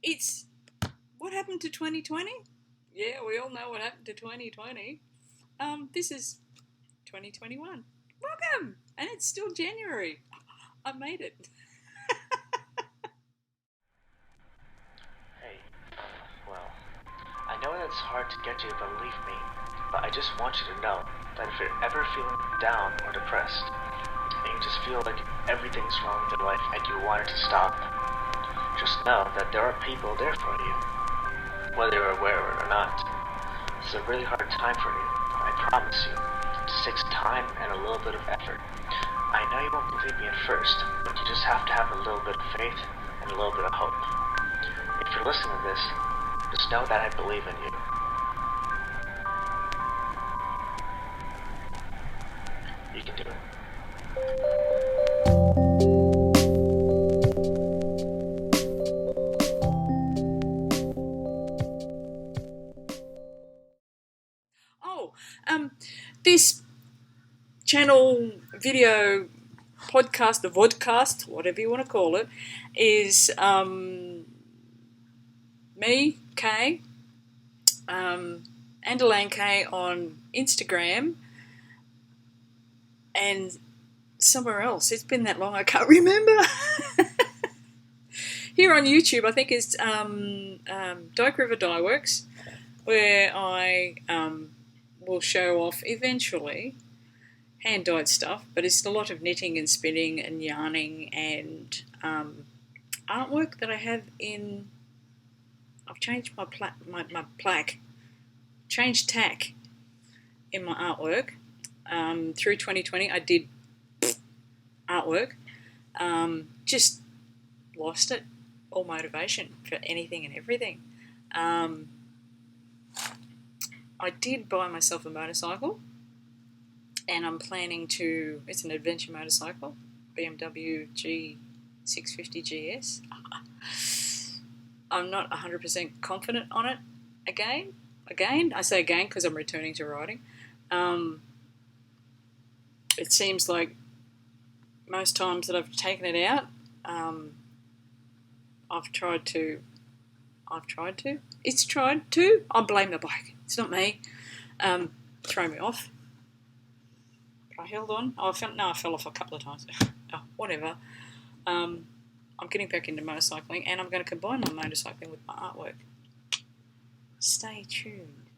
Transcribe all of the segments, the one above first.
It's what happened to 2020? Yeah, we all know what happened to 2020. This is 2021. Welcome! And it's still January. I made it. Hey, well, I know that it's hard to get you to believe me, but I just want you to know that if you're ever feeling down or depressed, and you just feel like everything's wrong with your life and you want it to stop, just know that there are people there for you, whether you're aware of it or not. It's a really hard time for you, I promise you. It just takes time and a little bit of effort. I know you won't believe me at first, but you just have to have a little bit of faith and a little bit of hope. If you're listening to this, just know that I believe in you. You can do it. Oh, this channel, video, podcast, the vodcast, whatever you want to call it, is me, Kay, and Elaine Kay on Instagram, and somewhere else. It's been that long, I can't remember. Here on YouTube, I think it's Dyke River Dye Works, where I will show off eventually hand-dyed stuff, but it's a lot of knitting and spinning and yarning and artwork that I have in. I've changed my plaque, changed tack in my artwork. Through 2020, I did artwork. Just lost it, all motivation for anything and everything. I did buy myself a motorcycle, and I'm planning to. It's an adventure motorcycle, BMW G650 GS. I'm not 100% confident on it. Again, I say again because I'm returning to riding. It seems like most times that I've taken it out, I've tried to. It's tried to. I blame the bike. It's not me. Throw me off. But I held on. I fell off a couple of times. Oh, whatever. I'm getting back into motorcycling, and I'm going to combine my motorcycling with my artwork. Stay tuned.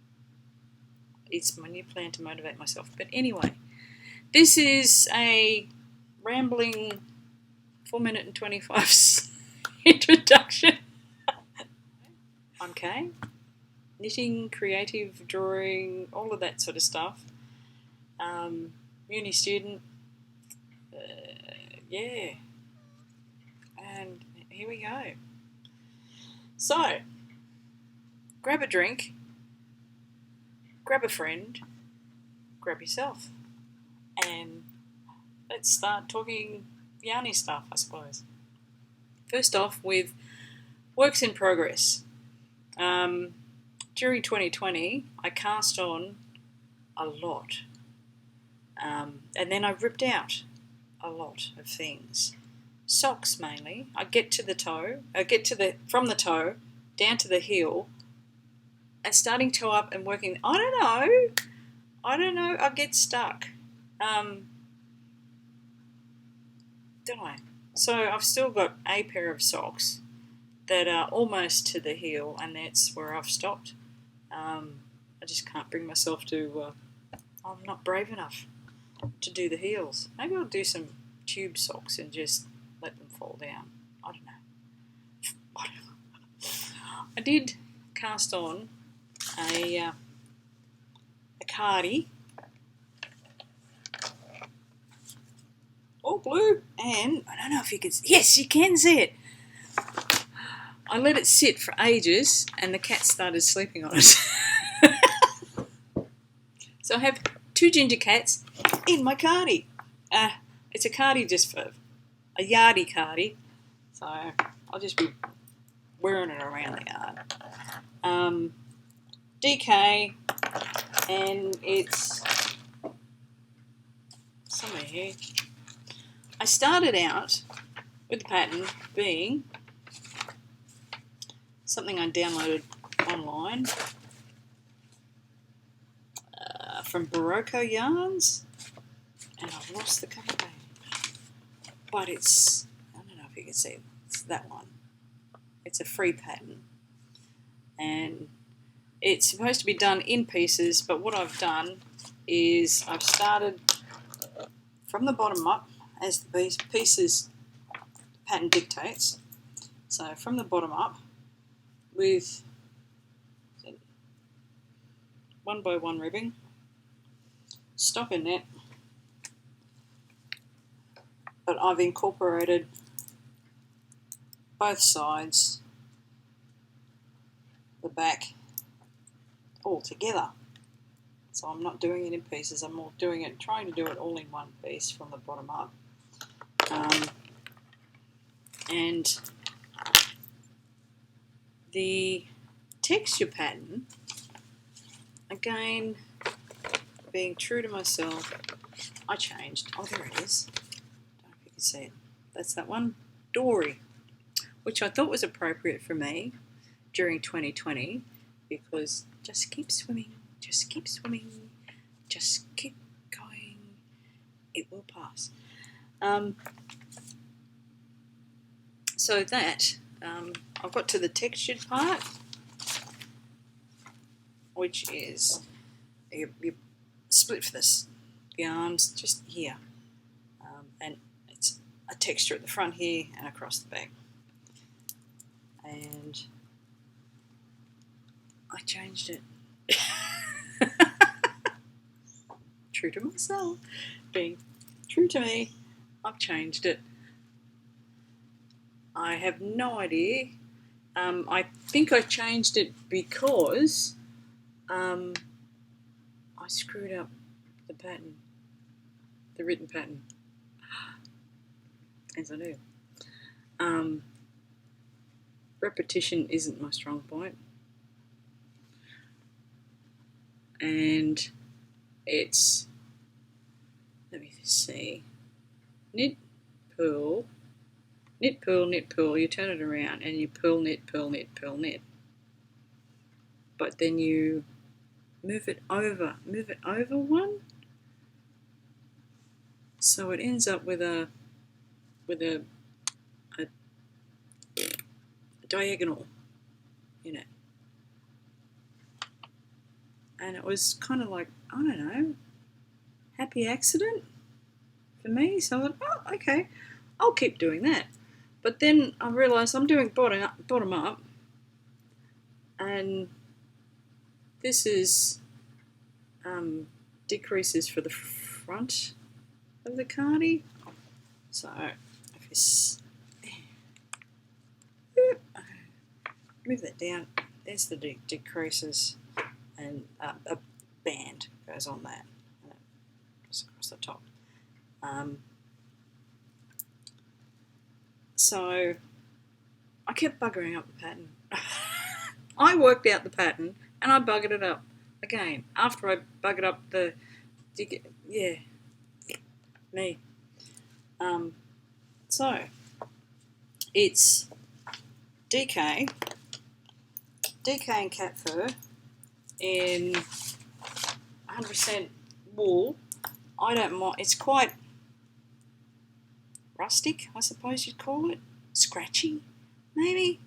It's my new plan to motivate myself. But anyway, this is a rambling 4-minute and 25 introduction. I'm Kay. Knitting, creative, drawing, all of that sort of stuff. Uni student. Yeah. And here we go. So, grab a drink, grab a friend, grab yourself, and let's start talking yarny stuff, I suppose. First off with works in progress. During 2020, I cast on a lot, and then I ripped out a lot of things. Socks mainly. I get to the toe. From the toe down to the heel, and starting toe up and working. I don't know. I get stuck. Don't I? So I've still got a pair of socks that are almost to the heel, and that's where I've stopped. I just can't bring myself to. I'm not brave enough to do the heels. Maybe I'll do some tube socks and just let them fall down. I don't know. Whatever. I did cast on a cardi, all blue, and I don't know if you can. Yes, you can see it. I let it sit for ages, and the cat started sleeping on it. So I have 2 ginger cats in my cardi. It's a cardi just for a yardy cardi, so I'll just be wearing it around the yard. DK, and it's somewhere here. I started out with the pattern being something I downloaded online from Barocco Yarns, and I've lost the cover page. But it's, I don't know if you can see it, it's that one. It's a free pattern, and it's supposed to be done in pieces, but what I've done is I've started from the bottom up as the pieces pattern dictates. So from the bottom up with 1 by 1 ribbing, stockinette, but I've incorporated both sides, the back, all together. So I'm not doing it in pieces, I'm more doing it, trying to do it all in one piece from the bottom up. And the texture pattern, again, being true to myself, I changed. Oh, there it is. I don't know if you can see it. That's that one. Dory, which I thought was appropriate for me during 2020, because just keep swimming, just keep swimming, just keep going, it will pass. So that, I've got to the textured part, which is you split for this, the arms just here, and it's a texture at the front here and across the back. And I changed it. True to myself, being true to me, I've changed it. I have no idea. I think I changed it because I screwed up the pattern, the written pattern, as I do. Repetition isn't my strong point, and it's, let me see, knit, purl, knit, purl, knit, purl, you turn it around and you purl, knit, purl, knit, purl, knit. But then you move it over one, so it ends up with a diagonal in it. And it was kind of like, I don't know, happy accident for me. So I thought, oh, okay, I'll keep doing that. But then I realised I'm doing bottom up, and this is decreases for the front of the cardi. So if you move that down, there's the decreases, and a band goes on that, and it goes across the top. So I kept buggering up the pattern. I worked out the pattern and I buggered it up again after I buggered up the, yeah, me. So it's DK and cat fur in 100% wool. I don't mind, it's quite rustic, I suppose you'd call it, scratchy, maybe,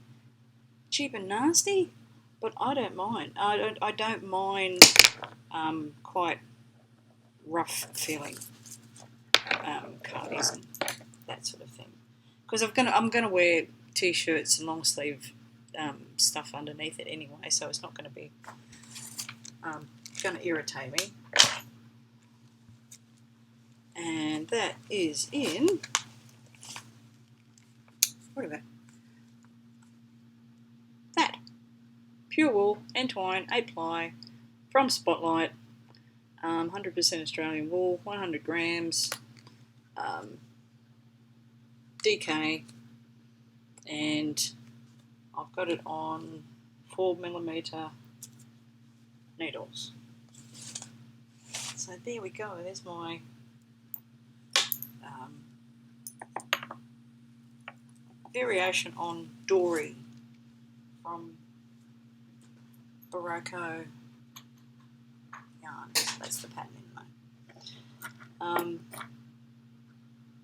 cheap and nasty, but I don't mind. I don't mind quite rough feeling cardies and that sort of thing, because I'm gonna wear t-shirts and long sleeve stuff underneath it anyway, so it's not going to be going to irritate me. And that is in, what about that? Pure wool and twine, 8 ply, from Spotlight, 100% Australian wool, 100 grams, DK, and I've got it on 4mm needles. So there we go, there's my variation on Dory from from Barocco yarn. That's the pattern in there.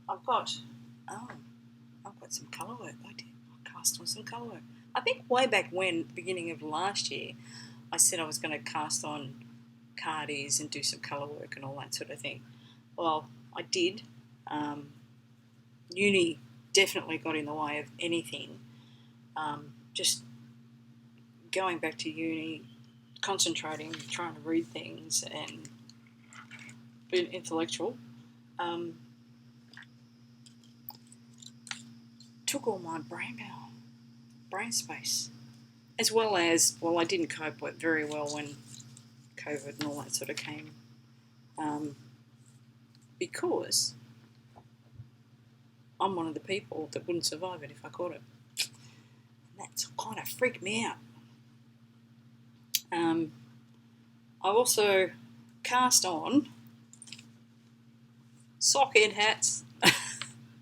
I've got some colour work. I cast on some colour work. I think way back when, beginning of last year, I said I was going to cast on cardies and do some colour work and all that sort of thing. Well, I did. Uni definitely got in the way of anything. Just going back to uni, concentrating, trying to read things and being intellectual, took all my brain power, brain space, as well as, I didn't cope with very well when COVID and all that sort of came, because I'm one of the people that wouldn't survive it if I caught it. And that's kind of freaked me out. I also cast on sockhead hats. I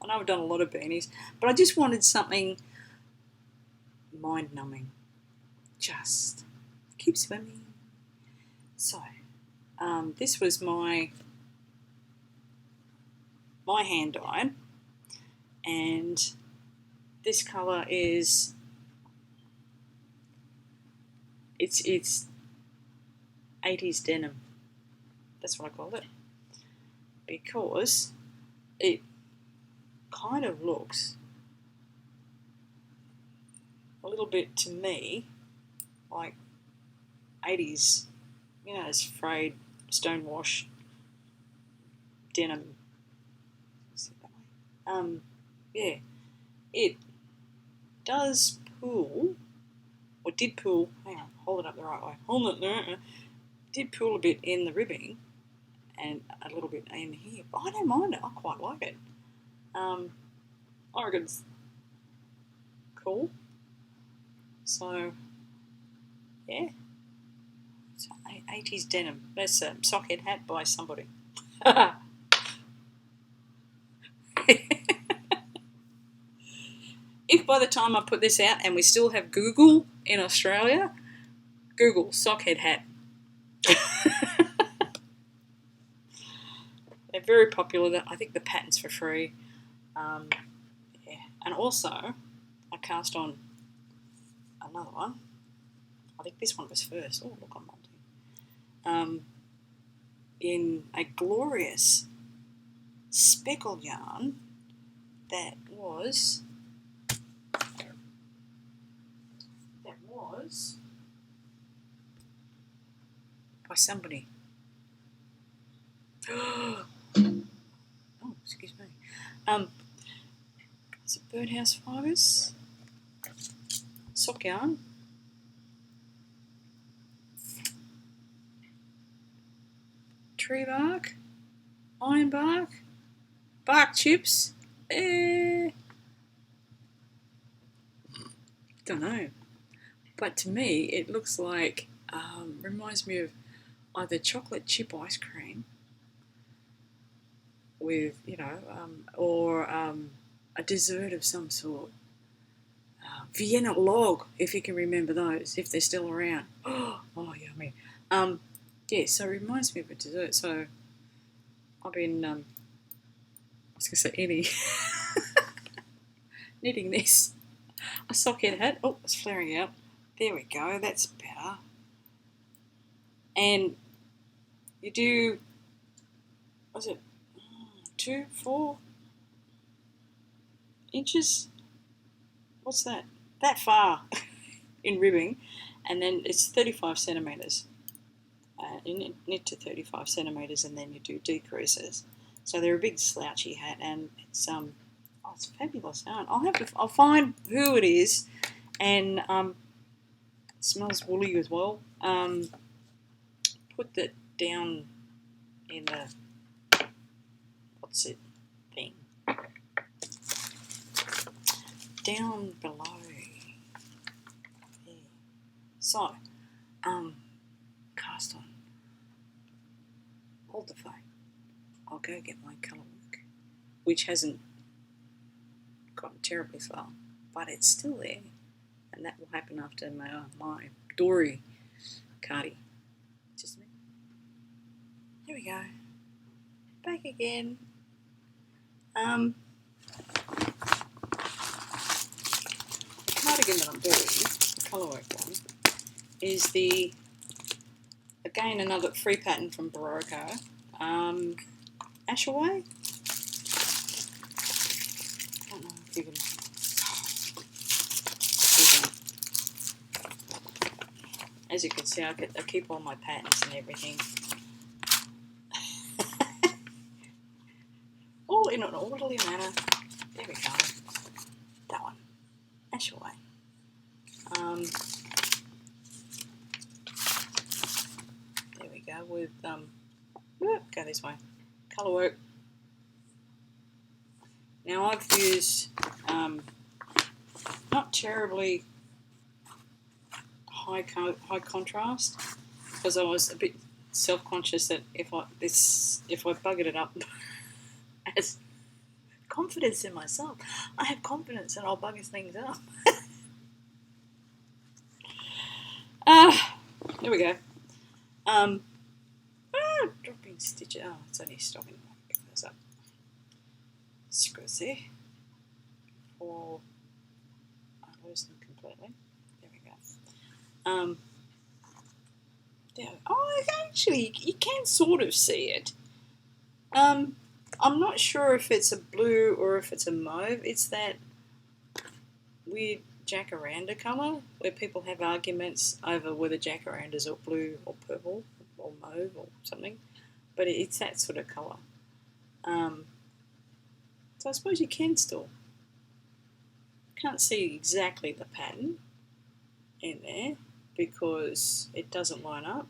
know I've done a lot of beanies, but I just wanted something mind-numbing. Just keep swimming. So, this was my hand-dyed, and this colour is, it's 80s denim. That's what I call it, because it kind of looks a little bit to me like 80s, it's frayed, stonewashed denim. Yeah, it does pull, or did pull, hang on, hold it up the right way, hold it there, did pull a bit in the ribbing and a little bit in here, but I don't mind it, I quite like it. I reckon it's cool. So, yeah. It's 80s denim. That's a sockhead hat by somebody. If by the time I put this out and we still have Google in Australia, Google sockhead hat. They're very popular. I think the pattern's for free. Yeah. And also, I cast on another one. I think this one was first. Oh, look, I'm multi. In a glorious speckled yarn that was by somebody. Oh, excuse me. Is it Birdhouse Fibres? Sock yarn. Tree bark. Iron bark. Bark chips. Don't know. But to me, it looks like, reminds me of either chocolate chip ice cream with, or a dessert of some sort. Vienna log, if you can remember those, if they're still around. Oh, yummy. Yeah, so it reminds me of a dessert. So I've been, I was going to say knitting this. A sockhead hat. Oh, it's flaring out. There we go, that's better. And you do, was it 4 inches? What's that? That far in ribbing, and then it's 35 centimetres. You knit to 35 centimetres, and then you do decreases. So they're a big slouchy hat, and it's it's fabulous yarn. I'll find who it is, and it smells woolly as well. Put that down in the thing down below. There. So, cast on. Hold the phone. I'll go get my colour work, which hasn't gotten terribly far, but it's still there. and that will happen after my Dory cardi. Just a minute. Here we go. Back again. The cardigan that I'm doing, the colourwork one, is again another free pattern from Barocco. Ashaway. I don't know if you can. As you can see, I keep all my patterns and everything. All in an orderly manner. There we go. That one. Ashaway. There we go with go this way. Colourwork. Now I've used not terribly high contrast, because I was a bit self-conscious that if I buggered it up, as confidence in myself, I have confidence that I'll bugger things up. There we go. Dropping stitches. Oh, it's only stopping. Pick those up. Screws there. Or I lose them completely. There we go. Yeah. Oh, actually, you can sort of see it. I'm not sure if it's a blue or if it's a mauve. It's that weird jacaranda colour where people have arguments over whether jacarandas are blue or purple or mauve or something. But it's that sort of colour. So I suppose you can still. Can't see exactly the pattern in there because it doesn't line up.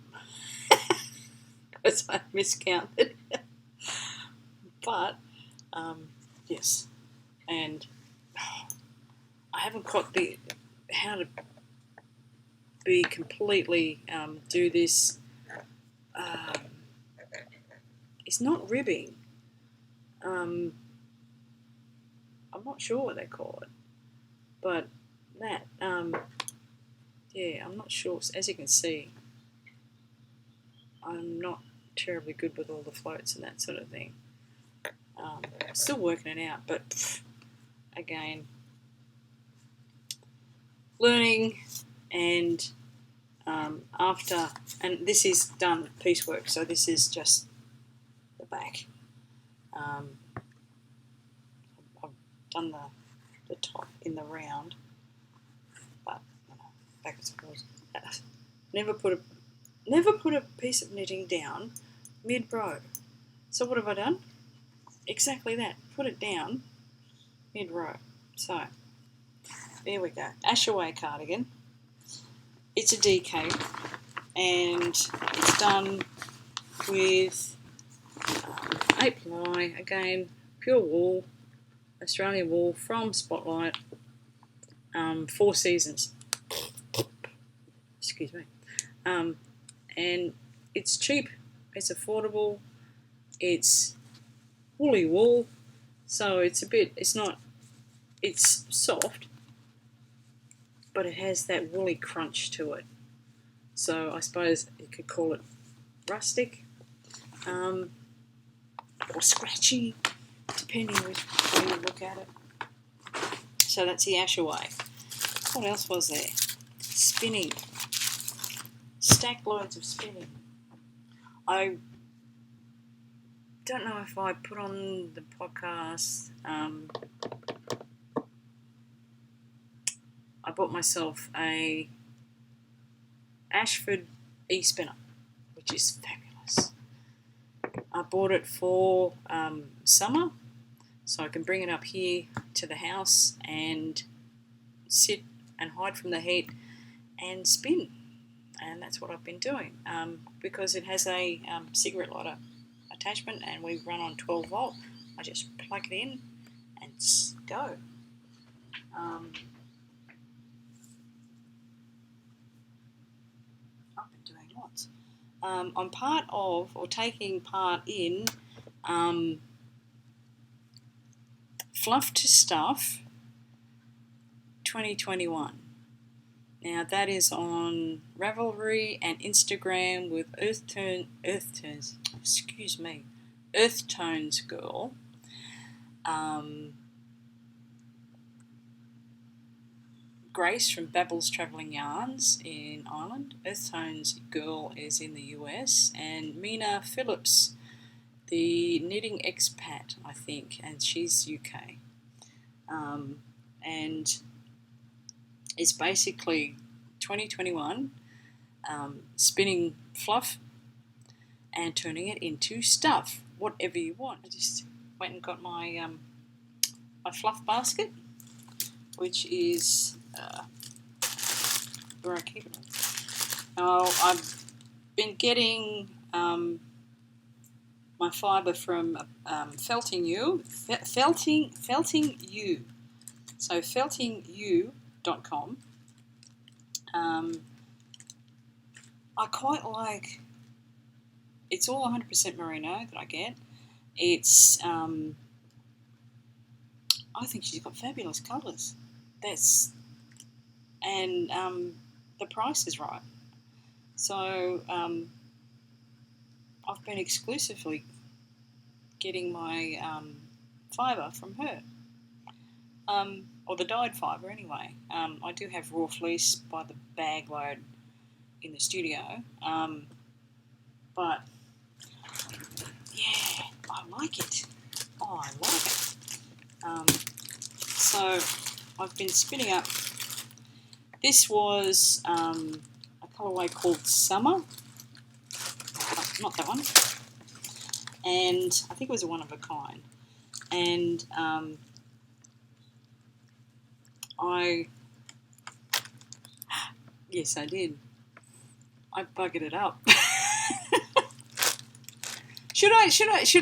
Because I miscounted. But, yes. And I haven't got how to be completely do this. It's not ribbing. I'm not sure what they call it. But that, yeah, I'm not sure. As you can see, I'm not terribly good with all the floats and that sort of thing. Still working it out, but again, learning. And and this is done piecework, so this is just the back. I've done the top in the round, but backwards and forwards. Never put a piece of knitting down mid-row. So what have I done? Exactly that. Put it down mid-row. So there we go. Ashaway cardigan. It's a DK, and it's done with 8 ply, again, pure wool, Australian wool from Spotlight, 4 seasons. Excuse me. And it's cheap, it's affordable, it's woolly wool, so it's soft, but it has that woolly crunch to it. So I suppose you could call it rustic, or scratchy, depending which way you look at it. So that's the Ashaway. What else was there? Spinning. Stack loads of spinning. I don't know if I put on the podcast, I bought myself a Ashford e-spinner, which is fabulous. I bought it for summer, so I can bring it up here to the house and sit and hide from the heat and spin. And that's what I've been doing, because it has a cigarette lighter attachment and we run on 12 volt. I just plug it in and go. I've been doing lots. I'm part of, or taking part in, Fluff to Stuff 2021. Now that is on Ravelry and Instagram with Earth Tones Girl. Grace from Babel's Travelling Yarns in Ireland. Earth Tones Girl is in the US. And Mina Phillips, the knitting expat, I think, and she's UK. And it's basically 2021 spinning fluff and turning it into stuff, whatever you want. I just went and got my my fluff basket, which is where I keep it. Now I've been getting my fibre from Felting You. So feltingyou.com. I quite like. It's all 100% merino that I get. It's I think she's got fabulous colours. And the price is right. So I've been exclusively getting my fibre from her. Or the dyed fibre anyway. I do have raw fleece by the bag load in the studio. But yeah, I like it. Oh, I like it. So I've been spinning up. This was a colourway called Summer. Not that one. And I think it was a one of a kind. And yes, I did. I buggered it up. Should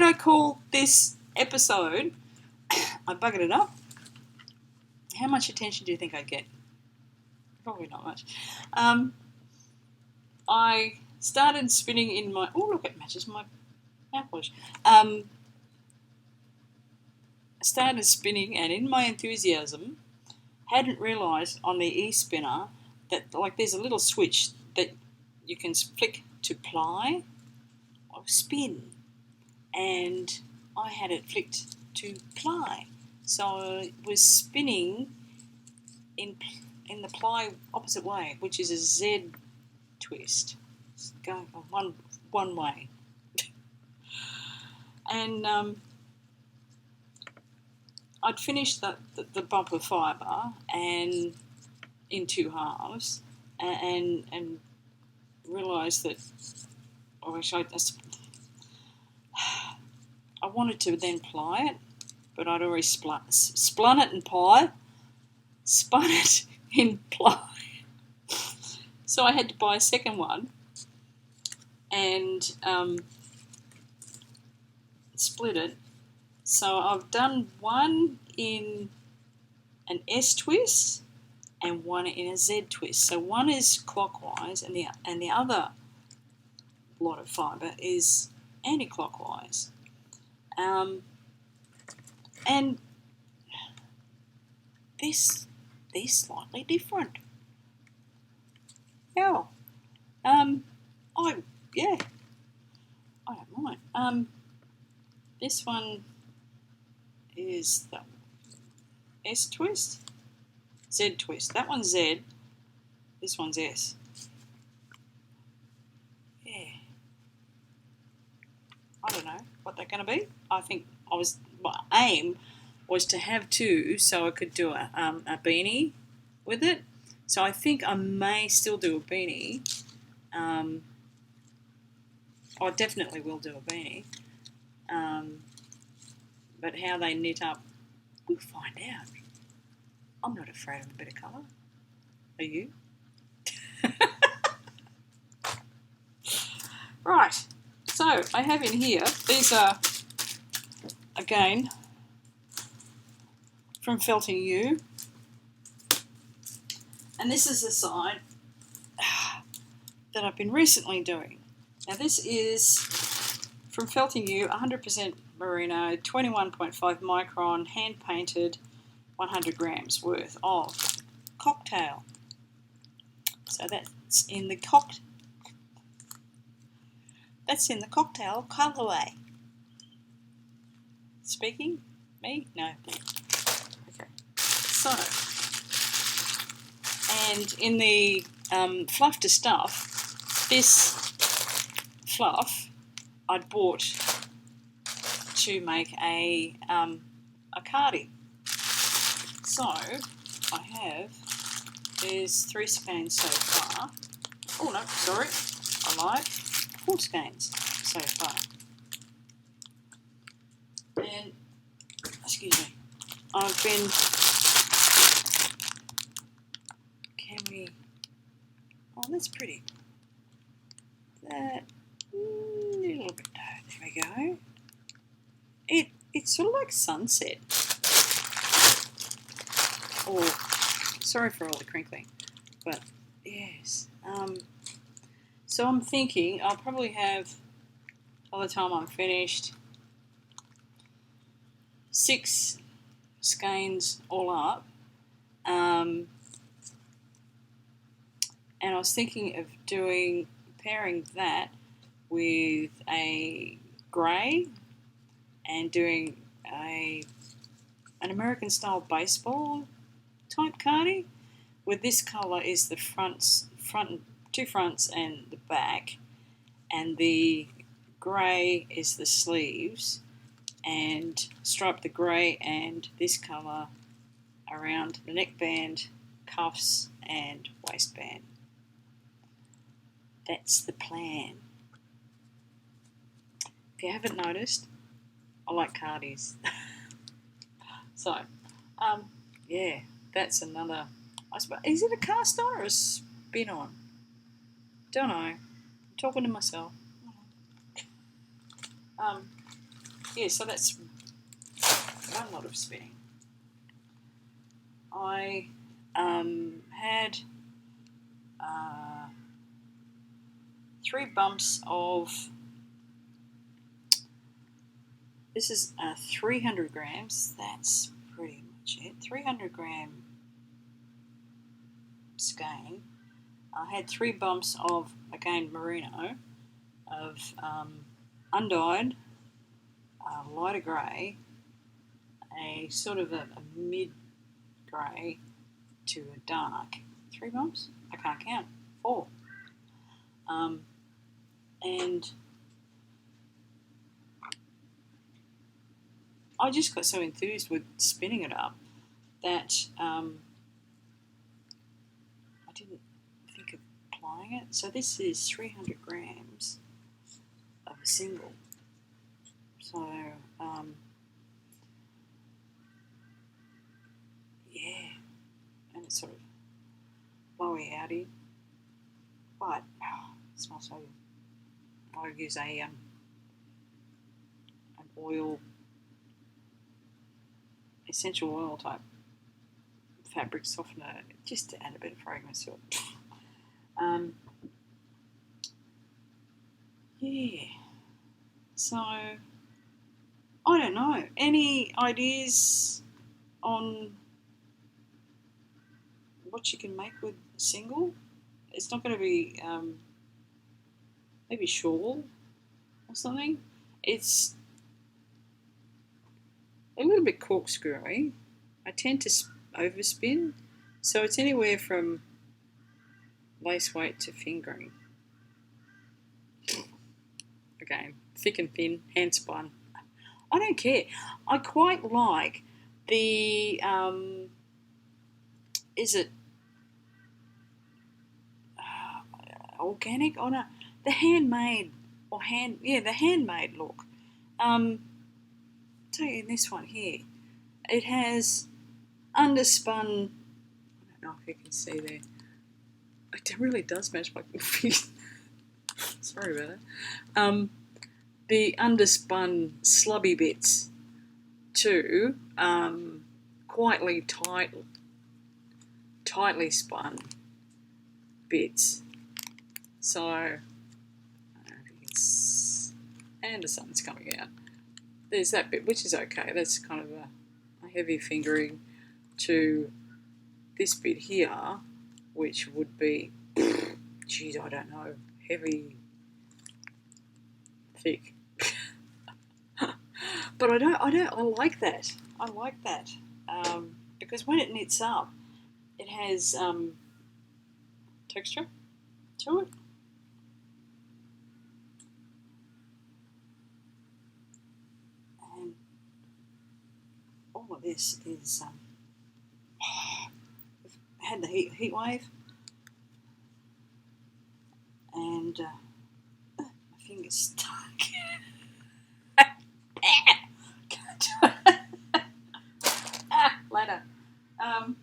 I call this episode I buggered it up? How much attention do you think I'd get? Probably not much. I started spinning in my... Oh, look, it matches my mouthwash. I started spinning, and in my enthusiasm, hadn't realised on the e-spinner that like there's a little switch that you can flick to ply or spin, and I had it flicked to ply, so it was spinning in the ply opposite way, which is a Z twist. It's going one way. And I'd finished the bump of fibre and in two halves, and realised that I wanted to then ply it, but I'd already spun it in ply, spun it in ply. So I had to buy a second one and split it. So I've done one in an S twist and one in a Z twist. So one is clockwise and the other lot of fibre is anti-clockwise. And they're slightly different. Yeah. I don't mind. This one is the S twist, Z twist. That one's Z. This one's S. Yeah. I don't know what they're going to be. I think my aim was to have two so I could do a beanie with it. So I think I may still do a beanie. I definitely will do a beanie. But how they knit up, we'll find out. I'm not afraid of a bit of colour. Are you? Right. So I have in here, these are, again, from Felting You. And this is the side that I've been recently doing. Now this is from Felting You, 100% merino, 21.5 micron, hand painted, 100 grams worth of cocktail. So that's in the cocktail colourway. Speaking? Me? No. Okay. So, and in the fluff to stuff, this fluff I'd bought to make a cardi. So I have, there's 3 skeins so far. Oh no, sorry, I lied. 4 skeins so far. And, excuse me, I've been, oh that's pretty. That, a little bit, there we go. It's sort of like sunset. Or, sorry for all the crinkling, but yes. So I'm thinking I'll probably have, by the time I'm finished, 6 skeins all up. And I was thinking of pairing that with a grey and doing an American style baseball type cardi, where this colour is the two fronts and the back, and the grey is the sleeves, and stripe the grey and this colour around the neckband, cuffs and waistband. That's the plan. If you haven't noticed, I like cardis. So, yeah, that's another, I suppose, is it a cast on or a spin on? Don't know. I'm talking to myself. Yeah, so that's one lot of spinning. I had 3 bumps of, this is 300 grams, that's pretty much it, 300 gram skein. I had 3 bumps of, again, merino, of undyed, lighter grey, a sort of a mid grey to a dark. 3 bumps? I can't count. 4. And I just got so enthused with spinning it up that I didn't think of applying it. So this is 300 grams of a single. So, yeah, and it's sort of blowy outy, but it smells so good. I'll use an oil, essential oil type fabric softener, just to add a bit of fragrance to it. Yeah, so I don't know. Any ideas on what you can make with a single? It's not going to be maybe shawl or something. It's a little bit corkscrewy. I tend to overspin, so it's anywhere from lace weight to fingering. Again, thick and thin, hand spun. I don't care. I quite like the is it organic? Oh no, the handmade or the handmade look. Tell you in this one here, it has underspun. I don't know if you can see there. It really does match my feet. Sorry about that. The underspun slubby bits to tightly spun bits. So, I don't know if you can and the sun's coming out. There's that bit, which is okay. That's kind of a heavy fingering to this bit here, which would be geez, I don't know, heavy, thick. But I like that. I like that because when it knits up, it has texture to it. And all of this is had the heat wave, and my finger's stuck. Later. I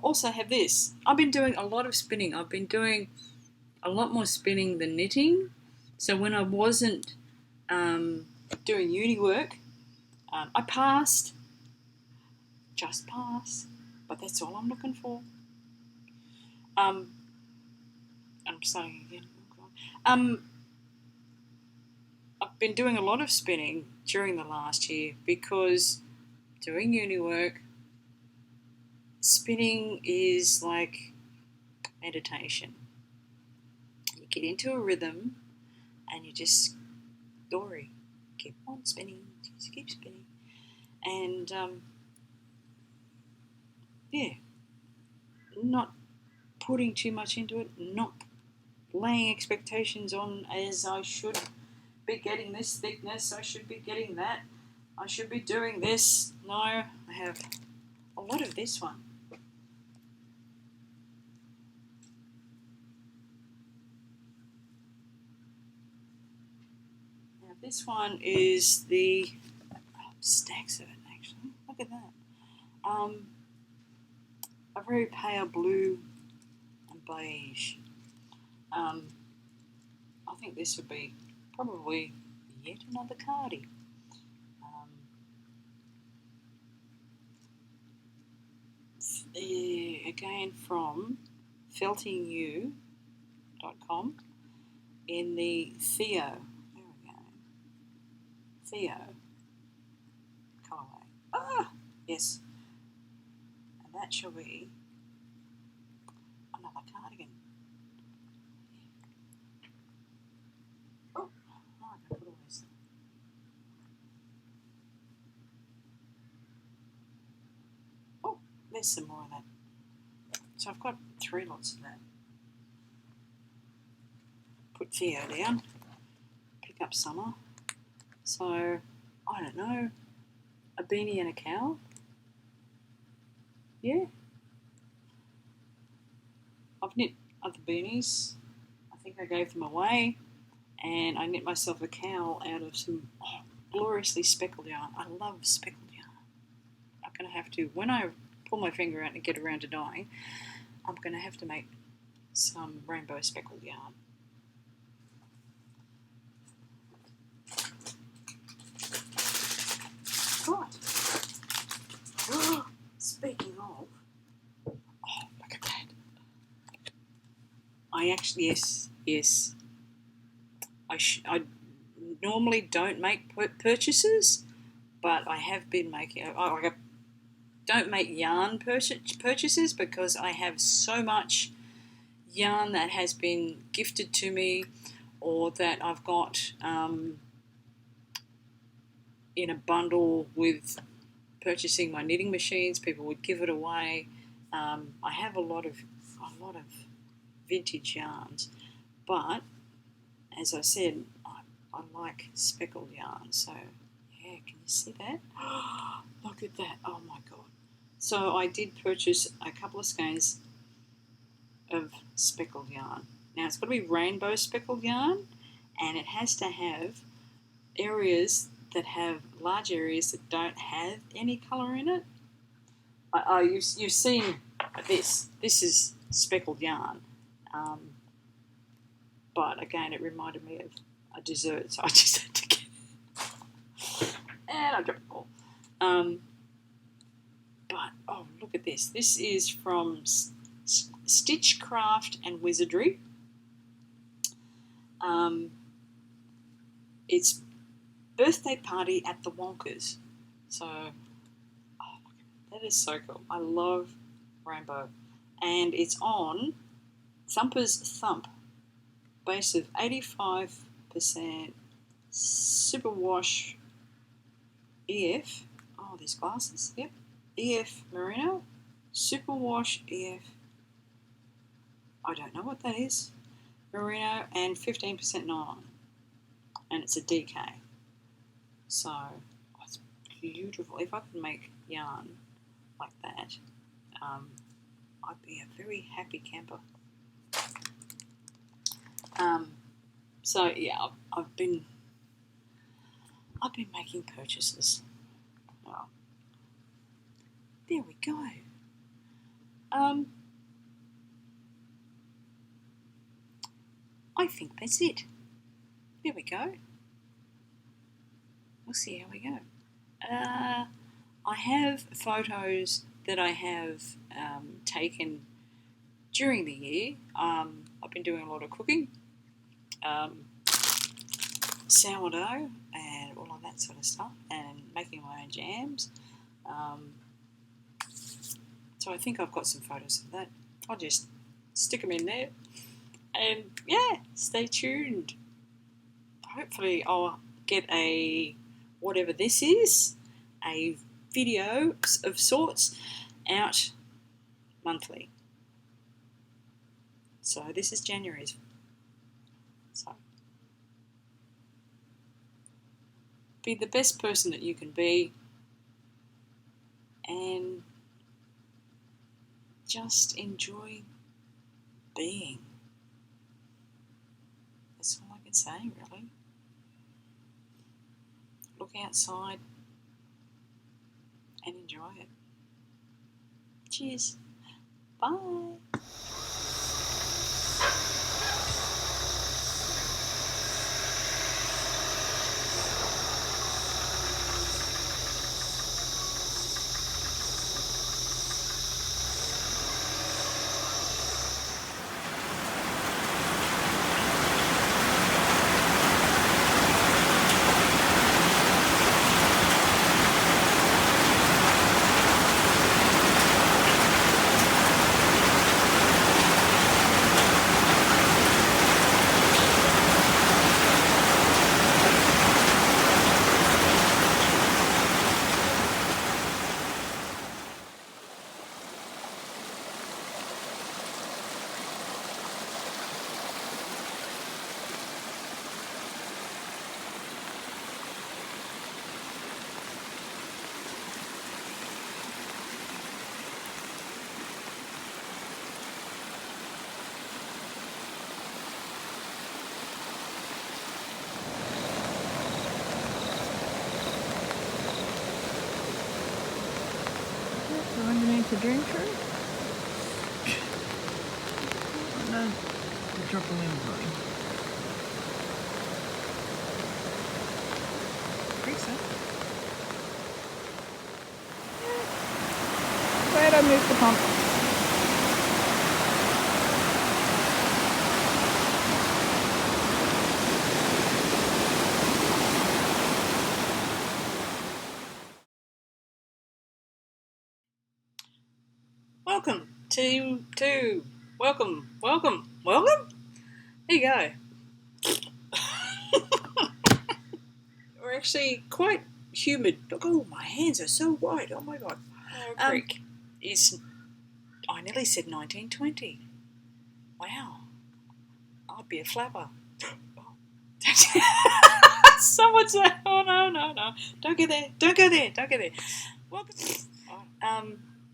also have this. I've been doing a lot of spinning. I've been doing a lot more spinning than knitting. So when I wasn't doing uni work, I passed. Just pass. But that's all I'm looking for. I'm starting again. I've been doing a lot of spinning during the last year because doing uni work, spinning is like meditation. You get into a rhythm and you just dory, keep on spinning, just keep spinning. And yeah, not putting too much into it, not laying expectations on as I should be getting this thickness, I should be getting that, I should be doing this. No, I have a lot of this one. Now this one is the stacks of it actually. Look at that. A very pale blue and beige. I think this would be probably yet another cardie. Again from feltingyou.com in the Theo. There we go. Theo colourway. Ah, yes. And that shall be another cardigan. Oh, I can put all this. Oh, there's some more of that. So I've got 3 lots of that. Put Theo down. Pick up summer. So, I don't know, a beanie and a cowl. Yeah. I've knit other beanies. I think I gave them away. And I knit myself a cowl out of some gloriously speckled yarn. I love speckled yarn. I'm going to have to, when I pull my finger out and get around to dyeing, I'm going to have to make some rainbow speckled yarn. Right. Speaking of, look at that. I actually, yes. I normally don't make purchases, but I have been making. I don't make yarn purchases because I have so much yarn that has been gifted to me, or that I've got in a bundle with purchasing my knitting machines. People would give it away. I have a lot of vintage yarns, but as I said, I like speckled yarn. So yeah, can you see that? Look at that! Oh my god! So I did purchase a couple of skeins of speckled yarn. Now it's got to be rainbow speckled yarn, and it has to have areas that have large areas that don't have any colour in it. You've seen this. This is speckled yarn, but again, it reminded me of a dessert, so I just had to get it. And I dropped it all. But oh, look at this. This is from Stitchcraft and Wizardry. It's birthday party at the Wonkers. So, oh, look at that. That is so cool. I love rainbow. and it's on Thumper's Thump, base of 85%, superwash EF. Oh, these glasses. Yep, EF Merino, superwash EF. I don't know what that is. Merino and 15% nylon, and it's a DK. So it's beautiful. If I could make yarn like that, I'd be a very happy camper. So yeah, I've been making purchases. Oh, there we go. I think that's it. There we go. We'll see how we go. I have photos that I have taken during the year. I've been doing a lot of cooking, sourdough and all of that sort of stuff, and making my own jams. So I think I've got some photos of that. I'll just stick them in there. And yeah, stay tuned. Hopefully I'll get a, whatever this is, a video of sorts out monthly. So this is January's. So be the best person that you can be, and just enjoy being. That's all I can say, really. Look outside and enjoy it. Cheers. Bye. Underneath the drink tree? No, you're dropping in, buddy. I think so. Glad I moved the pump. Welcome. There you go. We're actually quite humid. Oh, my hands are so white. Oh my God. Creek is, I nearly said 1920. Wow. I'd be a flapper. Someone said, oh no. Don't go there. Welcome.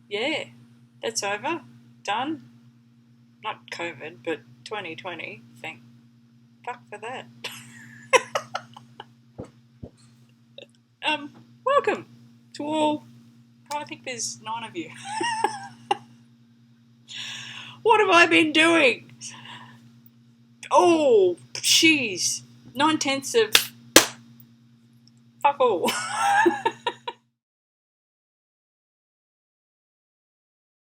Yeah, that's over. Done. Not COVID, but 2020. Thank fuck for that. Welcome to all. I think there's 9 of you. What have I been doing? Oh, jeez. 9/10 of fuck all.